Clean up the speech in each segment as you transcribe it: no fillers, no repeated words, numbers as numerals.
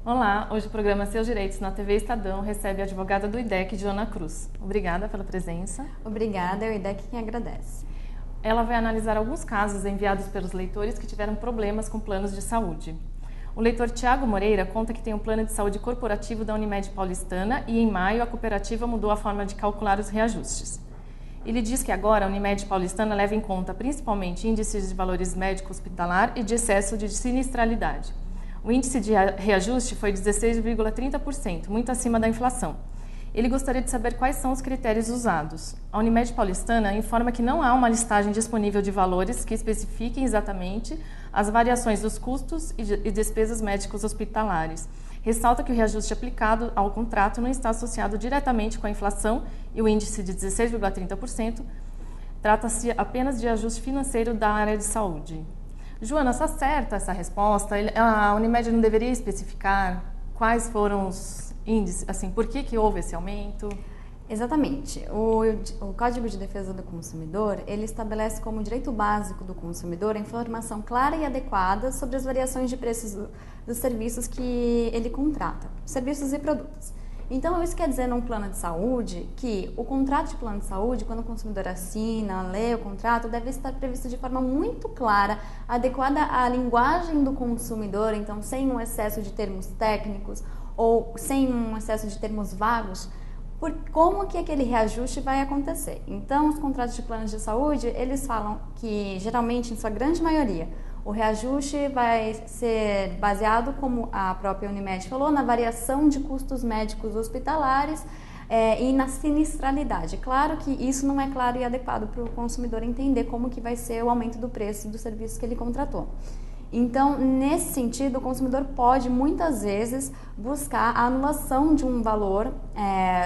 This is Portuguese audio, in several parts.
Olá, hoje o programa Seus Direitos na TV Estadão recebe a advogada do IDEC, Joana Cruz. Obrigada pela presença. Obrigada, é o IDEC quem agradece. Ela vai analisar alguns casos enviados pelos leitores que tiveram problemas com planos de saúde. O leitor Tiago Moreira conta que tem um plano de saúde corporativo da Unimed Paulistana e em maio a cooperativa mudou a forma de calcular os reajustes. Ele diz que agora a Unimed Paulistana leva em conta principalmente índices de valores médico-hospitalar e de excesso de sinistralidade. O índice de reajuste foi de 16,30%, muito acima da inflação. Ele gostaria de saber quais são os critérios usados. A Unimed Paulistana informa que não há uma listagem disponível de valores que especifiquem exatamente as variações dos custos e despesas médicos hospitalares. Ressalta que o reajuste aplicado ao contrato não está associado diretamente com a inflação e o índice de 16,30% trata-se apenas de ajuste financeiro da área de saúde. Joana, está certa essa resposta? A Unimed não deveria especificar quais foram os índices, assim, por que houve esse aumento? Exatamente. O Código de Defesa do Consumidor, ele estabelece como direito básico do consumidor a informação clara e adequada sobre as variações de preços dos serviços que ele contrata, serviços e produtos. Então, isso quer dizer num plano de saúde que o contrato de plano de saúde, quando o consumidor assina, lê o contrato, deve estar previsto de forma muito clara, adequada à linguagem do consumidor, então sem um excesso de termos técnicos ou sem um excesso de termos vagos, por como que aquele reajuste vai acontecer. Então, os contratos de planos de saúde, eles falam que, geralmente, em sua grande maioria, o reajuste vai ser baseado, como a própria Unimed falou, na variação de custos médicos hospitalares e na sinistralidade. Claro que isso não é claro e adequado para o consumidor entender como que vai ser o aumento do preço do serviço que ele contratou. Então, nesse sentido, o consumidor pode, muitas vezes, buscar a anulação de um valor,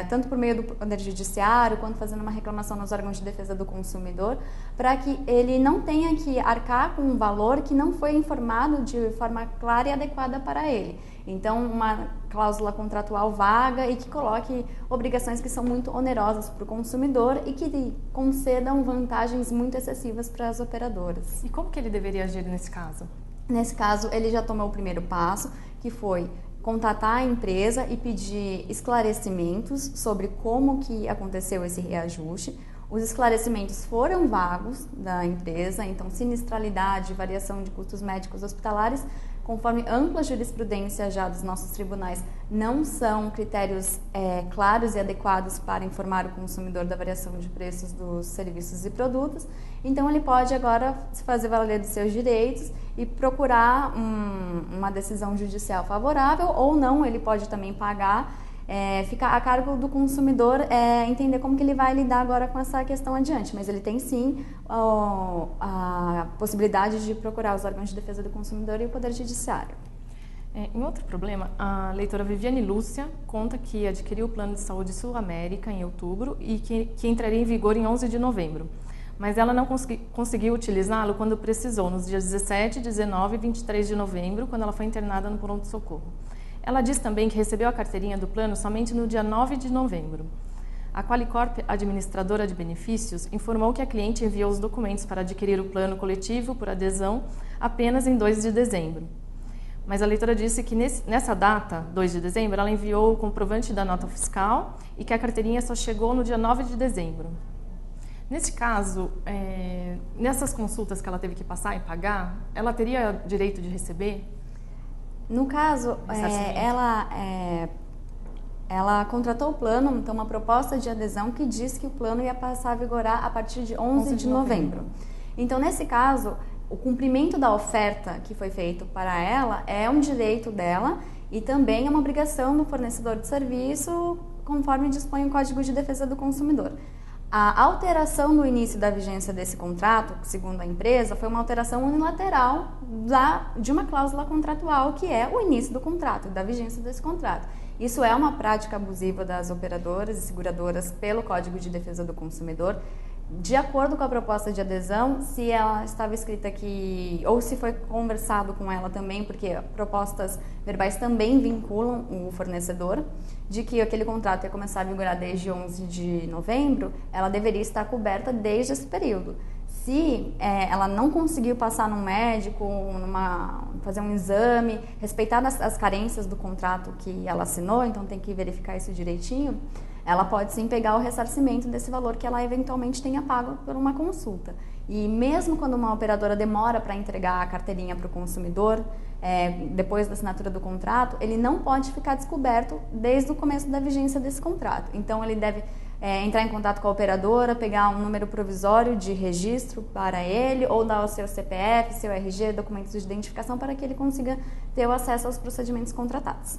tanto por meio do Poder Judiciário, quanto fazendo uma reclamação nos órgãos de defesa do consumidor, para que ele não tenha que arcar com um valor que não foi informado de forma clara e adequada para ele. Então, uma cláusula contratual vaga e que coloque obrigações que são muito onerosas para o consumidor e que concedam vantagens muito excessivas para as operadoras. E como que ele deveria agir nesse caso? Nesse caso, ele já tomou o primeiro passo, que foi contatar a empresa e pedir esclarecimentos sobre como que aconteceu esse reajuste. Os esclarecimentos foram vagos da empresa, então sinistralidade, variação de custos médicos hospitalares, conforme ampla jurisprudência já dos nossos tribunais, não são critérios claros e adequados para informar o consumidor da variação de preços dos serviços e produtos. Então, ele pode agora se fazer valer dos seus direitos e procurar uma decisão judicial favorável ou não, ele pode também pagar. Fica a cargo do consumidor entender como que ele vai lidar agora com essa questão adiante, mas ele tem sim a possibilidade de procurar os órgãos de defesa do consumidor e o Poder Judiciário. Em outro problema, a leitora Viviane Lúcia conta que adquiriu o plano de saúde Sul América em outubro e que entraria em vigor em 11 de novembro. Mas ela não conseguiu utilizá-lo quando precisou, nos dias 17, 19 e 23 de novembro, quando ela foi internada no pronto-socorro. Ela diz também que recebeu a carteirinha do plano somente no dia 9 de novembro. A Qualicorp, administradora de benefícios, informou que a cliente enviou os documentos para adquirir o plano coletivo por adesão apenas em 2 de dezembro. Mas a leitora disse que nessa data, 2 de dezembro, ela enviou o comprovante da nota fiscal e que a carteirinha só chegou no dia 9 de dezembro. Nesse caso, nessas consultas que ela teve que passar e pagar, ela teria direito de receber? No caso, ela contratou o plano, então uma proposta de adesão que diz que o plano ia passar a vigorar a partir de 11 de novembro. Então, nesse caso, o cumprimento da oferta que foi feito para ela é um direito dela e também é uma obrigação do fornecedor de serviço, conforme dispõe o Código de Defesa do Consumidor. A alteração do início da vigência desse contrato, segundo a empresa, foi uma alteração unilateral de uma cláusula contratual, que é o início do contrato, da vigência desse contrato. Isso é uma prática abusiva das operadoras e seguradoras pelo Código de Defesa do Consumidor. De acordo com a proposta de adesão, se ela estava escrita aqui, ou se foi conversado com ela também, porque propostas verbais também vinculam o fornecedor, de que aquele contrato ia começar a vigorar desde 11 de novembro, ela deveria estar coberta desde esse período. Se ela não conseguiu passar num médico, fazer um exame, respeitar as carências do contrato que ela assinou, então tem que verificar isso direitinho, ela pode sim pegar o ressarcimento desse valor que ela eventualmente tenha pago por uma consulta. E mesmo quando uma operadora demora para entregar a carteirinha para o consumidor, depois da assinatura do contrato, ele não pode ficar descoberto desde o começo da vigência desse contrato. Então ele deve entrar em contato com a operadora, pegar um número provisório de registro para ele, ou dar o seu CPF, seu RG, documentos de identificação, para que ele consiga ter o acesso aos procedimentos contratados.